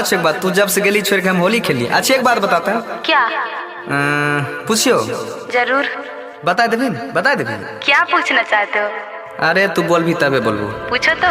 अच्छा एक बात, तू जब से गेली छोड़ के हम होली खेली। अच्छा एक बात बताता है क्या? पूछियो। जरूर। बता देबी बता देबी। क्या पूछना चाहते हो? अरे तू बोल भी तबे बोलबो। पूछो तो।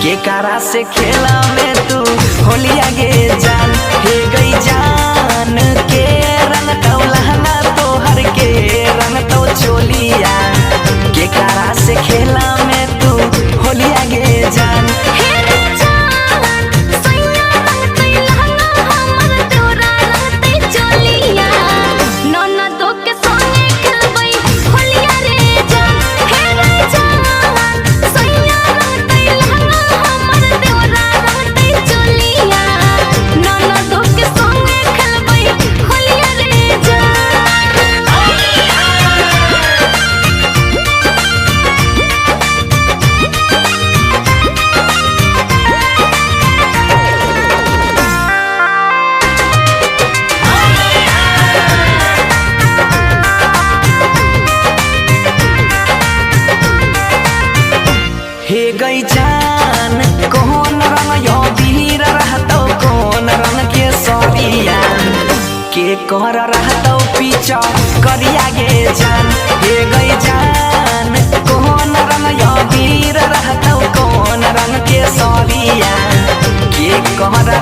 के कारा से खेला में तू होलिया गे जान, हे गई जान के रंग तो लहंगा तो हर के रंग तो चोलिया। के कारा से खेला में तू होलिया गे जान, हे गई जान कौन रंग यो वीर रहतो, कौन रंग के सरिया के कर रहतो पीछा करिया गे जान। हे गई जान कौन रंग यो वीर रहतो, कौन रंग के सरिया के कर